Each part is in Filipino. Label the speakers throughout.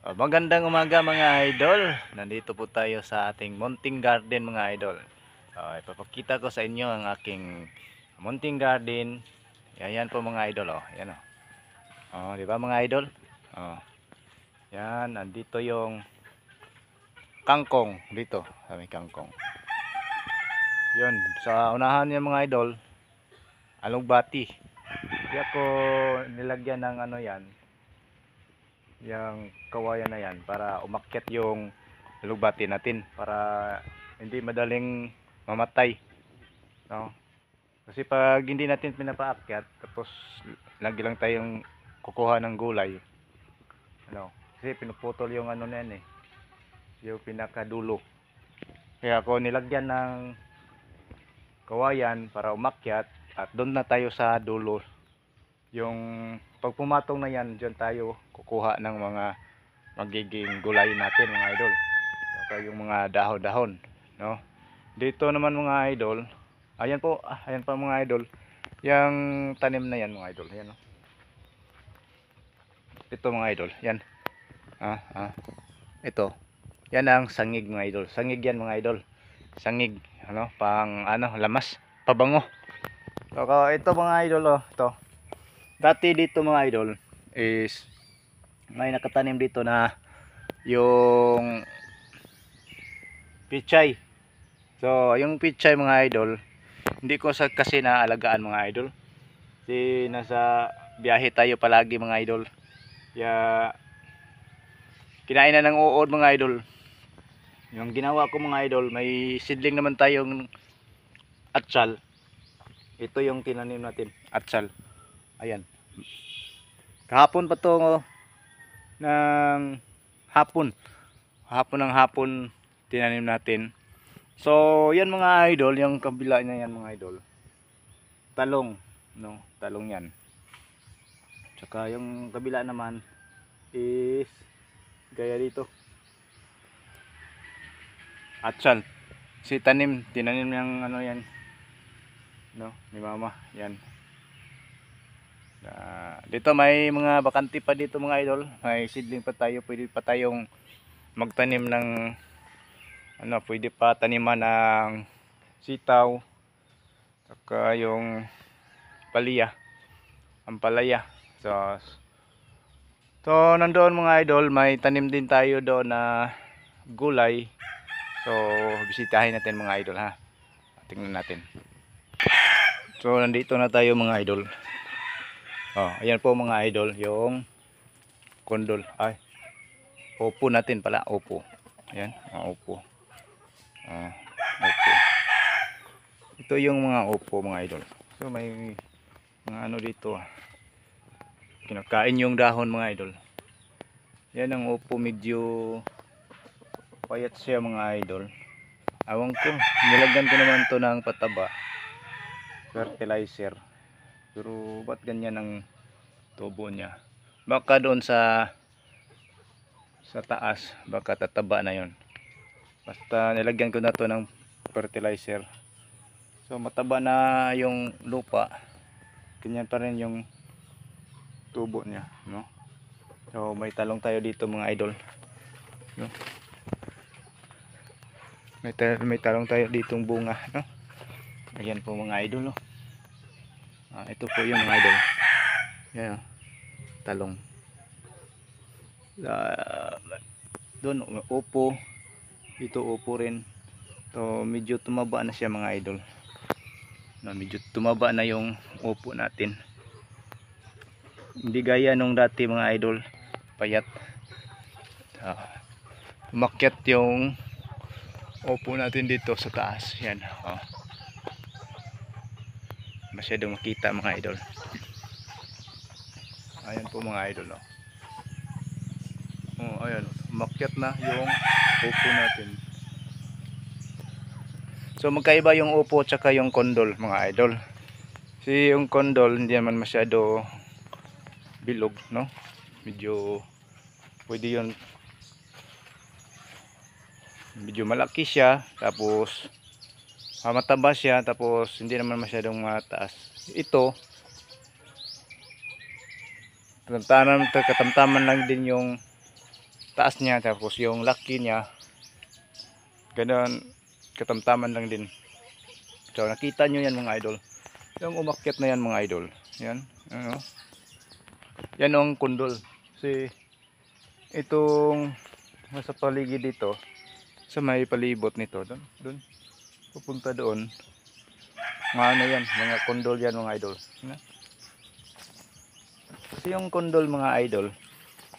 Speaker 1: Magandang umaga mga idol. Nandito po tayo sa ating munting garden mga idol. Ipapakita ko sa inyo ang aking munting garden. Yan po mga idol oh. Yan oh. Di ba mga idol? Oh. Yan, nandito yung kangkong dito, sa may kangkong. Yun, sa unahan niya mga idol, alugbati. Kaya ko nilagyan ng ano yan, yung kawayan na yan para umakyat yung lugbati natin para hindi madaling mamatay, no? Kasi pag hindi natin pinapaakyat tapos lagi lang tayong kukuha ng gulay, ano, kasi pinuputol yung ano na yan yung pinakadulo. Kaya ako nilagyan ng kawayan para umakyat at doon na tayo sa dulo. Yung pag pumatong na yan, dyan tayo kukuha ng mga magiging gulay natin mga idol. Saka yung mga dahon-dahon, no? Dito naman mga idol, ayan pa mga idol, yung tanim na yan mga idol, ayan, no? Ito mga idol, yan. Ito. Yan ang sangig mga idol. Sangig yan mga idol. Sangig, ano, pang ano, lamas, pabango. So, ito mga idol, oh, ito. Dati dito mga idol is may nakatanim dito na yung pichay. So, yung pichay mga idol, hindi ko kasi naalagaan mga idol. Kasi nasa biyahe tayo palagi mga idol. Kaya kinain na ng uod mga idol. Yung ginawa ko mga idol, may seedling naman tayong atsal. Ito yung tinanim natin, atsal. Ayan. Kahapon pa to ng hapon. Hapon tinanim natin. So, yan mga idol, yung kabila niya yan mga idol. Talong, no? Talong yan. Tsaka yung kabila naman is gaya dito. Atsal. Si tinanim ng ano yan. No, ni mama, yan. Dito may mga bakante pa dito mga idol. May seedling pa tayo, pwede pa tayong magtanim ng ano, pwede pa taniman ng sitaw, saka yung palaya, ampalaya. So nandoon mga idol, may tanim din tayo doon na gulay. So bisitahin natin mga idol ha. Tingnan natin. So nandito na tayo mga idol. Ayan po mga idol, yung kondol. Opo natin pala, opo. Ayan, opo. Opo. Ito yung mga opo mga idol. So may mga ano dito. Kinakain yung dahon mga idol. Yan ang opo, medyo payat siya mga idol. Awang ko, nilagyan ko naman to ng pataba, fertilizer. Pero ba't ganyan ang tubo niya? Baka doon sa taas, baka tataba na yon. Basta nilagyan ko na to ng fertilizer. So mataba na yung lupa. Ganyan pa rin yung tubo niya, no? So may talong tayo dito mga idol, no? May talong tayo ditong bunga, no? Ayan po mga idol, no? Ito po yung mga idol. Yan, talong. Doon upo, dito upo rin. So medyo tumaba na siya mga idol, no? Medyo tumaba na yung upo natin. Hindi gaya nung dati mga idol, payat. Umakyat yung upo natin dito sa taas. Yan. Masyadong makita mga idol. Ayan po mga idol, oh. Ayan, umakyat na yung upo natin. So magkaiba yung upo tsaka yung kondol mga idol. Si yung kondol hindi naman masyado bilog, no? Medyo pwede yun, medyo malaki siya, tapos mataba siya, tapos hindi naman masyadong mataas. Ito katamtaman lang din yung taas niya, tapos yung laki niya ganun, katamtaman lang din. So nakita nyo yan mga idol, yung umakyat na yan mga idol, yan ano, yan ang kundol. Kasi itong nasa paligid dito sa may palibot nito, doon pupunta doon, mga ano yan, mga kundol yan mga idol. Kasi yung kundol mga idol,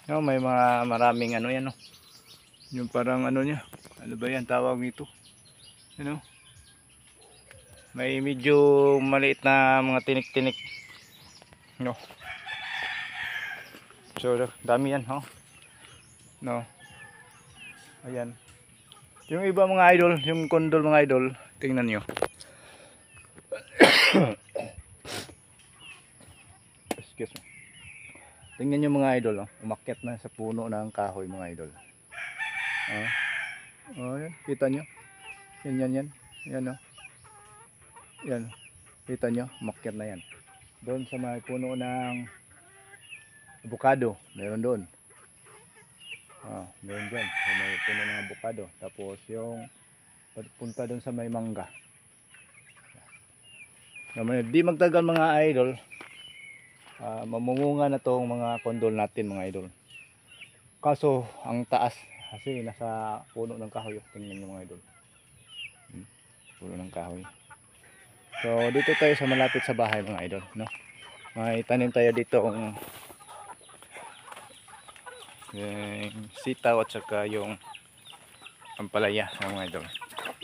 Speaker 1: no, may mga maraming ano yan, no, yung parang ano niya, ano ba yan tawag nito, you know? May medyo maliit na mga tinik-tinik, no. So dami yan, no. Ayan. Yung iba mga idol, yung kondol mga idol, tingnan nyo. Excuse me. Tingnan nyo mga idol, umakyat na sa puno ng kahoy mga idol. Yan, kita nyo. Yan. Yan, yan, kita nyo, umakyat na yan. Doon sa may puno ng avocado, meron doon. Meron dyan, sa may puno ng avocado. Tapos yung punta doon sa may mangga. Di magtagal mga idol, mamungunga na tong mga kondol natin mga idol. Kaso ang taas kasi nasa puno ng kahoy. Tingnan nyo mga idol, puno ng kahoy. So dito tayo sa malapit sa bahay mga idol, no? May tanim tayo dito yung sitaw at saka yung ampalaya mga idol.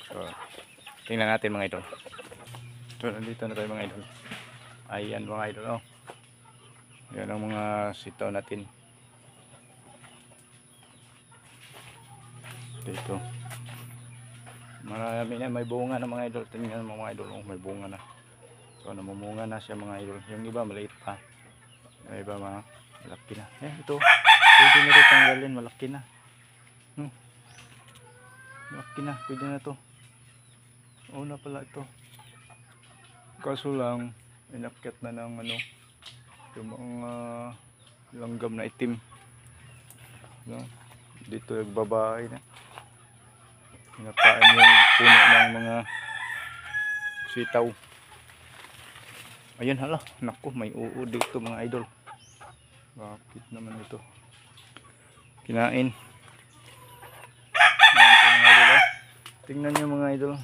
Speaker 1: So tingnan natin mga idol. So nandito na tayo mga idol. Ayan mga idol, yan ang mga sitaw natin dito. Marami na, may bunga na mga idol. Tingnan mga idol, may bunga na. So namumunga na siya mga idol. Yung iba maliit pa, yung iba mga malaki na. Ito pwede na ito tanggalin, malaki na, malaki na, pwede na ito. Una pala ito, kaso lang inakyat na ng ano, yung mga langgam na itim, no? Dito yung babae na pinakaan yung puno ng mga sitaw. Ayan, hala, naku, may uod dito mga idol. Bakit naman ito kinain? Mga idol, tingnan nyo mga idol.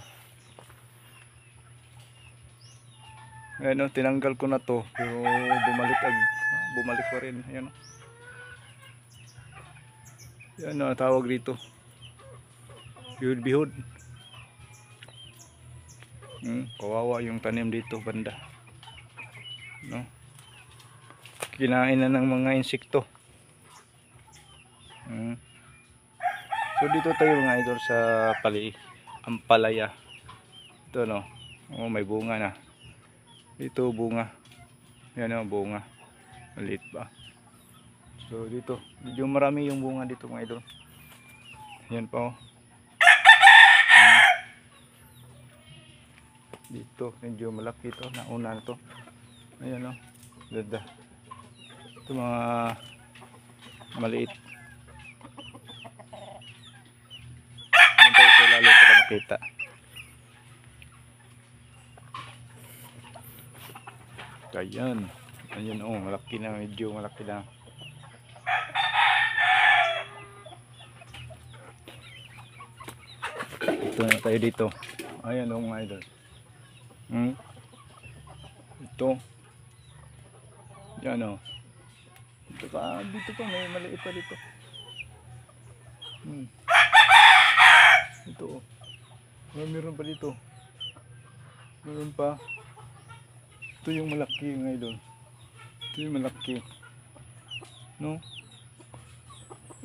Speaker 1: Ayan, tinanggal ko na to, pero bumalik pa rin. Ayan, yan tawag dito, bihod. Kawawa yung tanim dito banda, no? Kinain na ng mga insekto. So dito tayo mga idol sa ampalaya. Ito, no, may bunga na dito, bunga. Yan, bunga, maliit pa. So dito medyo marami yung bunga dito mga idol. Yan pa, dito medyo malaki ito, nauna na to. Ayan, ganda. Ito mga maliit. Dito ito lalo para makita. Ayan, malaki na, medyo malaki na. Ito na tayo dito. Ayan mga idol. Ito. Yan, dito pa may maliit pa dito. Ito, meron pa dito. Meron pa. Ito yung malaki mga idol. Ito yung malaki, no?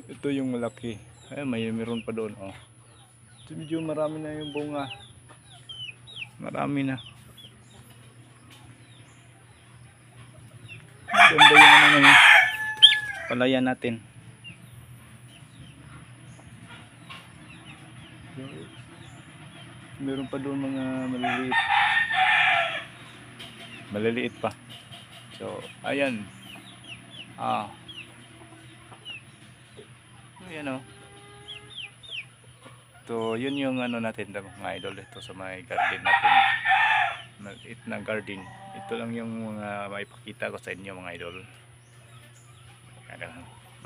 Speaker 1: Ito yung malaki. Ay, meron pa doon, Ito medyo marami na yung bunga. Marami na. Ganda yung ng palayan natin. Meron pa doon mga maliliit pa. So ayan, Ayan o. So, yun yung ano natin mga idol. Ito sa may garden natin. Maliit na garden. Ito lang yung mga maipakita ko sa inyo mga idol.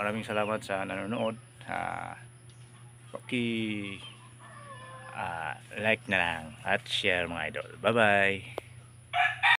Speaker 1: Maraming salamat sa nanonood. Paki like na lang at share mga idol. Bye bye.